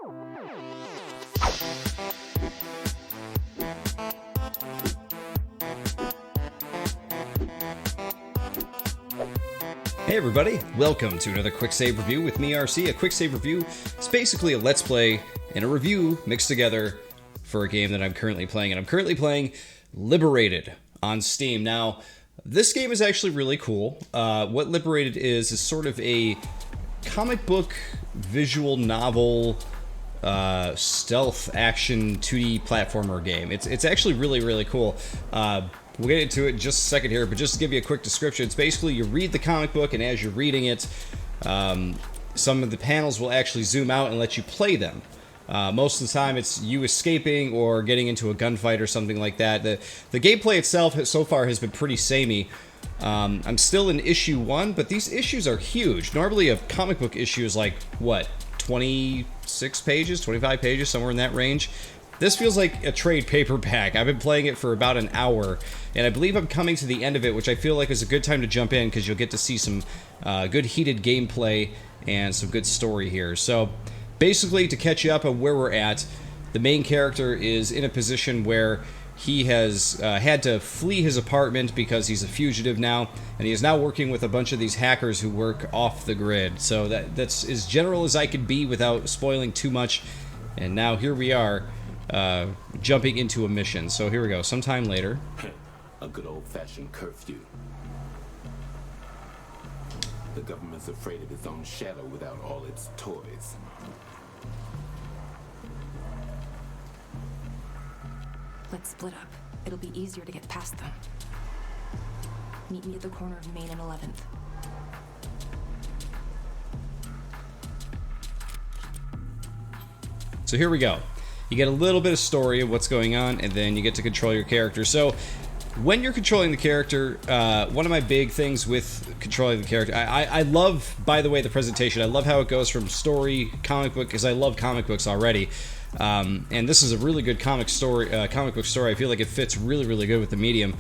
Hey everybody, welcome to another Quicksave Review with me, RC. A Quicksave Review is basically a Let's Play and a review mixed together for a game that I'm currently playing. And I'm currently playing Liberated on Steam. Now, this game is actually really cool. What Liberated is sort of a comic book, visual novel, stealth action 2D platformer game. It's actually really cool. We'll get into it in just a second here, but just to give you a quick description, it's basically you read the comic book, and as you're reading it, some of the panels will actually zoom out and let you play them. Most of the time, it's you escaping or getting into a gunfight or something like that. The gameplay itself so far has been pretty samey. I'm still in issue 1, but these issues are huge. Normally, a comic book issue is like, what, 26 pages, 25 pages, somewhere in that range. This feels like a trade paperback. I've been playing it for about an hour, and I believe I'm coming to the end of it, which I feel like is a good time to jump in, because you'll get to see some good heated gameplay and some good story here. So, basically, to catch you up on where we're at, the main character is in a position where he has had to flee his apartment because he's a fugitive now, and he is now working with a bunch of these hackers who work off the grid. So that's as general as I could be without spoiling too much, and now here we are. Jumping into a mission. So here we go. Sometime later. A good old-fashioned curfew. The government's afraid of its own shadow without all its toys. Let's split up. It'll be easier to get past them. Meet me at the corner of Main and 11th. So here we go. You get a little bit of story of what's going on, and then you get to control your character. So, when you're controlling the character, one of my big things with controlling the character, I love, by the way, the presentation. I love how it goes from story, comic book, because I love comic books already. And this is a really good comic book story. I feel like it fits really good with the medium.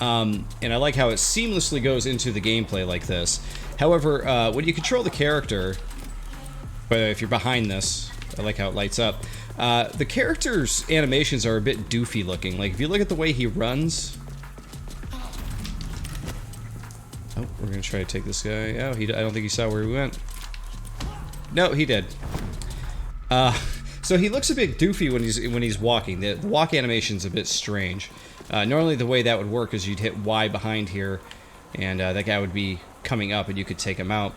And I like how it seamlessly goes into the gameplay like this. However, when you control the character, if you're behind this, I like how it lights up. The character's animations are a bit doofy looking. Like, if you look at the way he runs... Oh, we're gonna try to take this guy out. I don't think he saw where he went. No, he did. So he looks a bit doofy when he's walking. The walk animation's a bit strange. Normally the way that would work is you'd hit Y behind here, and that guy would be coming up, and you could take him out.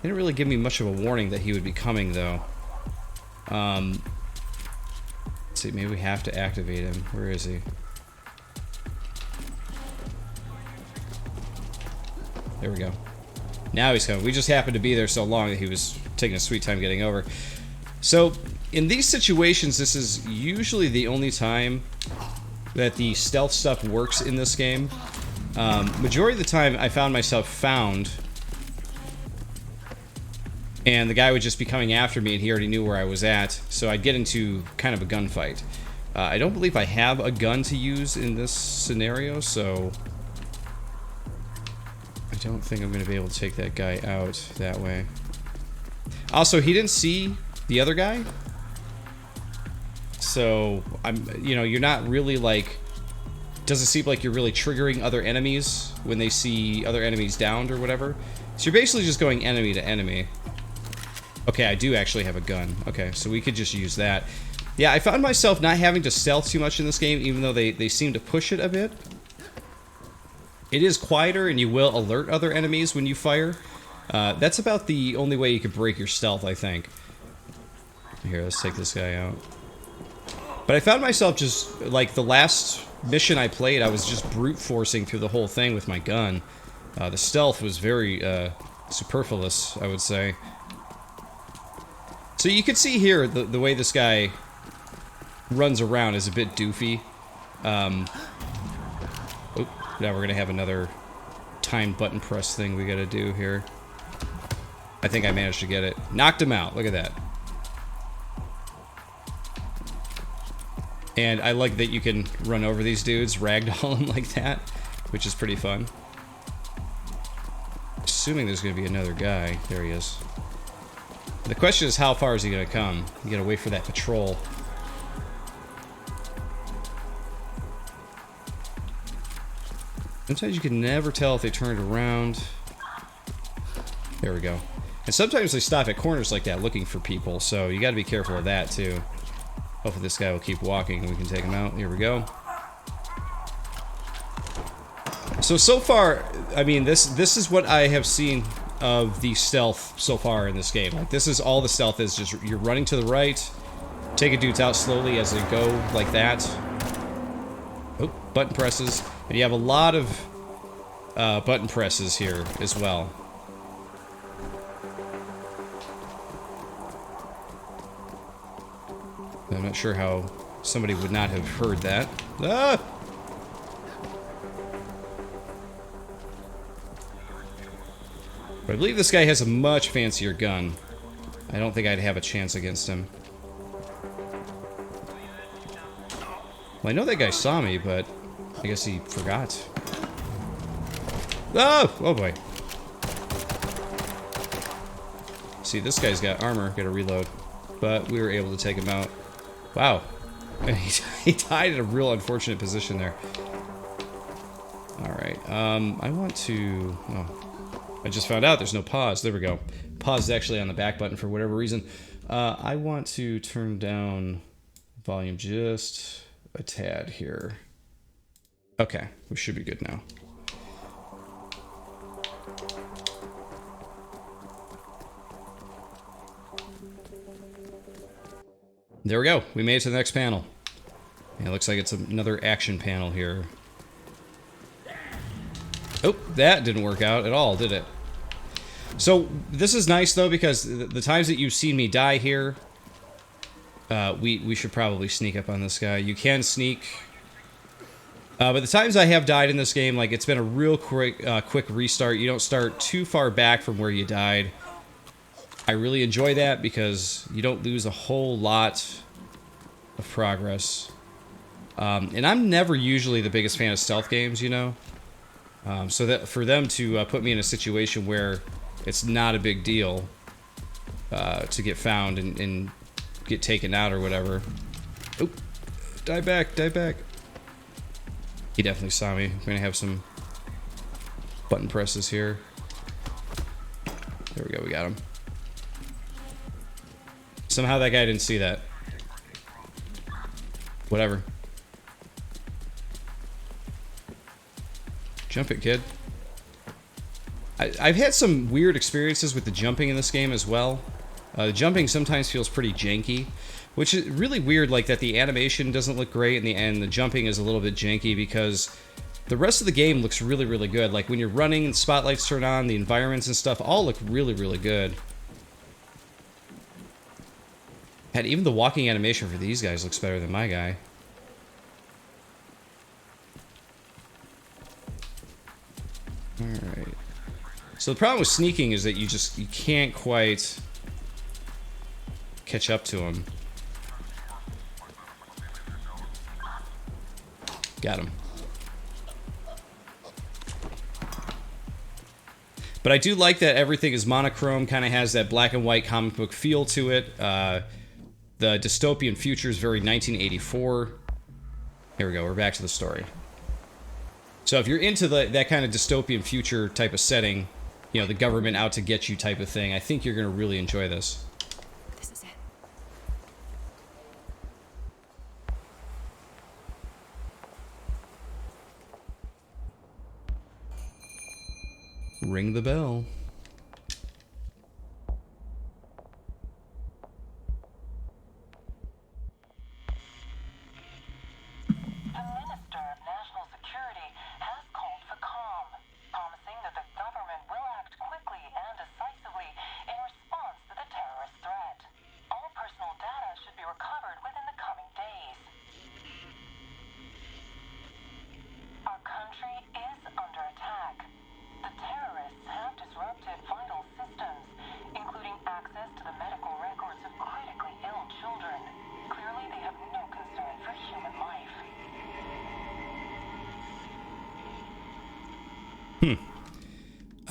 They didn't really give me much of a warning that he would be coming, though. Let's see, maybe we have to activate him. Where is he? There we go. Now he's coming. We just happened to be there so long that he was taking a sweet time getting over. So, in these situations, this is usually the only time that the stealth stuff works in this game. Majority of the time, I found myself found, and the guy would just be coming after me, and he already knew where I was at, so I'd get into kind of a gunfight. I don't believe I have a gun to use in this scenario, so I don't think I'm going to be able to take that guy out that way. Also, he didn't see the other guy, so you're not really like, doesn't seem like you're really triggering other enemies when they see other enemies downed or whatever. So you're basically just going enemy to enemy. Okay, I do actually have a gun. Okay, so we could just use that. Yeah, I found myself not having to stealth too much in this game, even though they seem to push it a bit. It is quieter, and you will alert other enemies when you fire. That's about the only way you can break your stealth, I think. Here, let's take this guy out. But I found myself just, like, the last mission I played, I was just brute forcing through the whole thing with my gun. The stealth was very superfluous, I would say. So you can see here the way this guy runs around is a bit doofy. Oh, now we're gonna have another timed button press thing we gotta do here. I think I managed to get it. Knocked him out. Look at that. And I like that you can run over these dudes, ragdoll them like that, which is pretty fun. Assuming there's gonna be another guy. There he is. The question is, how far is he going to come? You got to wait for that patrol. Sometimes you can never tell if they turned around. There we go. And sometimes they stop at corners like that looking for people, so you got to be careful of that too. Hopefully this guy will keep walking and we can take him out. Here we go. So far, I mean, this is what I have seen of the stealth so far in this game. Like, this is all the stealth is, just you're running to the right, taking dudes out slowly as they go, like that. Oh, button presses. And you have a lot of button presses here as well. I'm not sure how somebody would not have heard that. Ah! But I believe this guy has a much fancier gun. I don't think I'd have a chance against him. Well, I know that guy saw me, but I guess he forgot. Oh! Oh boy. See, this guy's got armor. Gotta reload. But we were able to take him out. Wow. He died in a real unfortunate position there. Alright. I want to... Oh. I just found out there's no pause. There we go. Pause is actually on the back button for whatever reason. I want to turn down volume just a tad here. Okay, we should be good now. There we go. We made it to the next panel. Yeah, it looks like it's another action panel here. Oh, that didn't work out at all, did it? So, this is nice, though, because the times that you've seen me die here, we should probably sneak up on this guy. You can sneak. But the times I have died in this game, like, it's been a real quick restart. You don't start too far back from where you died. I really enjoy that because you don't lose a whole lot of progress. And I'm never usually the biggest fan of stealth games, you know? So that for them to put me in a situation where it's not a big deal to get found and get taken out or whatever. Oop. Die back, die back. He definitely saw me. I'm going to have some button presses here. There we go, we got him. Somehow that guy didn't see that. Whatever. Jump it, kid. I've had some weird experiences with the jumping in this game as well. The jumping sometimes feels pretty janky, which is really weird, like that the animation doesn't look great in the end. The jumping is a little bit janky because the rest of the game looks really, really good. Like when you're running and spotlights turn on, the environments and stuff all look really, really good. And even the walking animation for these guys looks better than my guy. Alright. So the problem with sneaking is that you can't quite catch up to him. Got him. But I do like that everything is monochrome, kind of has that black and white comic book feel to it. The dystopian future is very 1984. Here we go, we're back to the story. So if you're into that kind of dystopian future type of setting, you know, the government out to get you type of thing, I think you're going to really enjoy this. This is it. Ring the bell.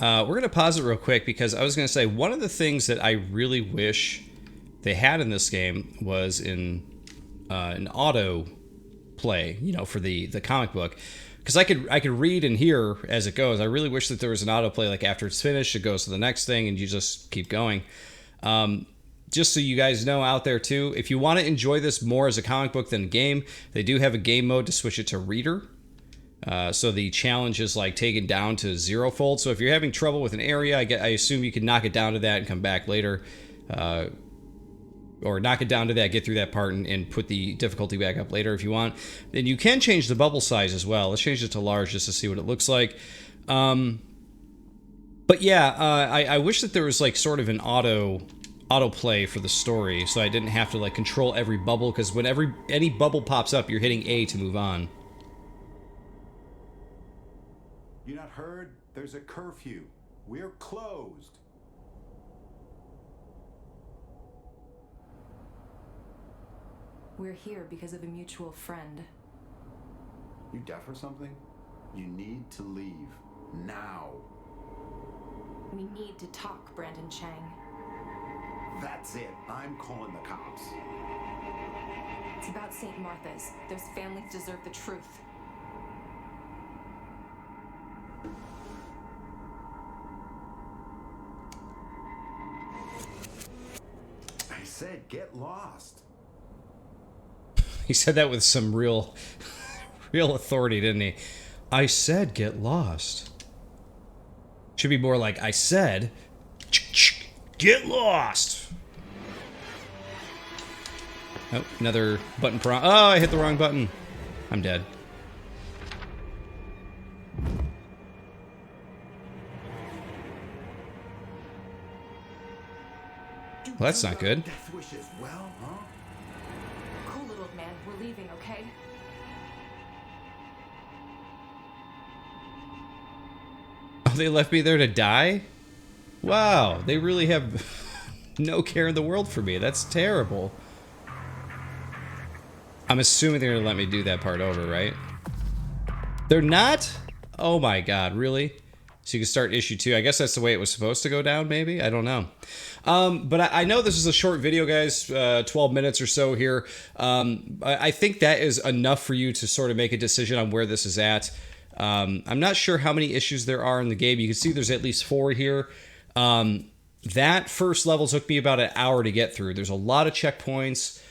We're going to pause it real quick because I was going to say one of the things that I really wish they had in this game was in an auto play, you know, for the comic book. Because I could read and hear as it goes. I really wish that there was an autoplay, like after it's finished, it goes to the next thing, and you just keep going. Just so you guys know out there too, if you want to enjoy this more as a comic book than a game, they do have a game mode to switch it to reader. So the challenge is like taken down to 0-fold. So if you're having trouble with an area, I assume you can knock it down to that and come back later. Or knock it down to that, get through that part, and put the difficulty back up later if you want. Then you can change the bubble size as well. Let's change it to large just to see what it looks like. But yeah, I wish that there was like sort of an auto play for the story, so I didn't have to like control every bubble, because when any bubble pops up, you're hitting A to move on. You not heard? There's a curfew. We're closed. We're here because of a mutual friend. You deaf or something? You need to leave. Now. We need to talk, Brandon Chang. That's it. I'm calling the cops. It's about St. Martha's. Those families deserve the truth. I said get lost. He said that with some real authority, didn't he? I said get lost. Should be more like I said get lost. Oh, another button prompt. Oh, I hit the wrong button. I'm dead. Well, that's not good. Death wishes well, huh? Cool, little man. We're leaving, okay? Oh, they left me there to die? Wow, they really have no care in the world for me. That's terrible. I'm assuming they're gonna let me do that part over, right? They're not? Oh my god, really? So you can start issue 2. I guess that's the way it was supposed to go down, maybe? I don't know. But I know this is a short video, guys, 12 minutes or so here. I think that is enough for you to sort of make a decision on where this is at. I'm not sure how many issues there are in the game. You can see there's at least 4 here. That first level took me about an hour to get through. There's a lot of checkpoints.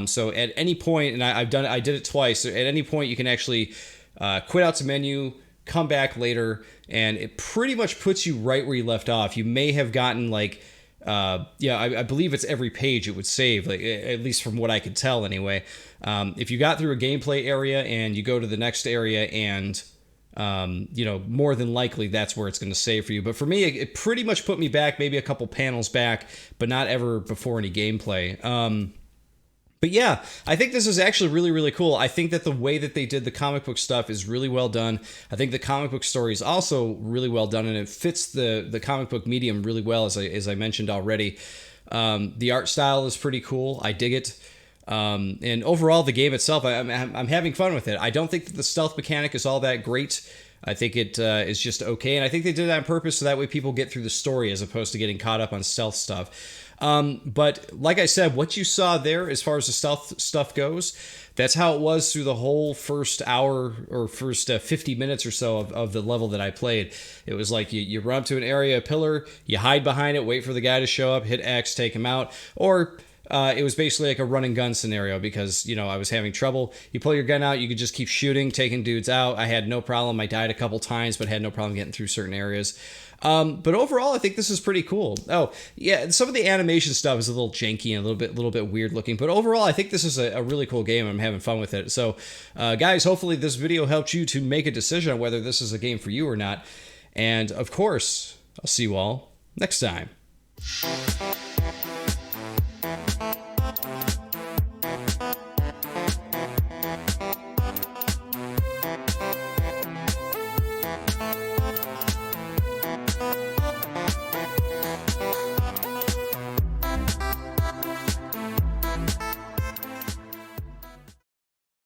So at any point, and I did it twice. At any point, you can actually quit out to menu, come back later, and it pretty much puts you right where you left off. You may have gotten like, I believe it's every page it would save, like at least from what I could tell anyway. If you got through a gameplay area and you go to the next area and more than likely that's where it's going to save for you. But for me, it pretty much put me back maybe a couple panels back, but not ever before any gameplay. But yeah, I think this is actually really, really cool. I think that the way that they did the comic book stuff is really well done. I think the comic book story is also really well done, and it fits the comic book medium really well, as I mentioned already. The art style is pretty cool. I dig it. And overall, the game itself, I'm having fun with it. I don't think that the stealth mechanic is all that great. I think it is just okay, and I think they did that on purpose so that way people get through the story as opposed to getting caught up on stealth stuff. But like I said, what you saw there as far as the stealth stuff goes, that's how it was through the whole first hour or first 50 minutes or so of the level that I played. It was like you run up to an area, a pillar, you hide behind it, wait for the guy to show up, hit X, take him out, or it was basically like a run and gun scenario because, I was having trouble. You pull your gun out, you could just keep shooting, taking dudes out. I had no problem. I died a couple times, but had no problem getting through certain areas. But overall, I think this is pretty cool. Oh, yeah, some of the animation stuff is a little janky and a little bit weird looking, but overall, I think this is a really cool game. I'm having fun with it. So, guys, hopefully this video helped you to make a decision on whether this is a game for you or not. And, of course, I'll see you all next time.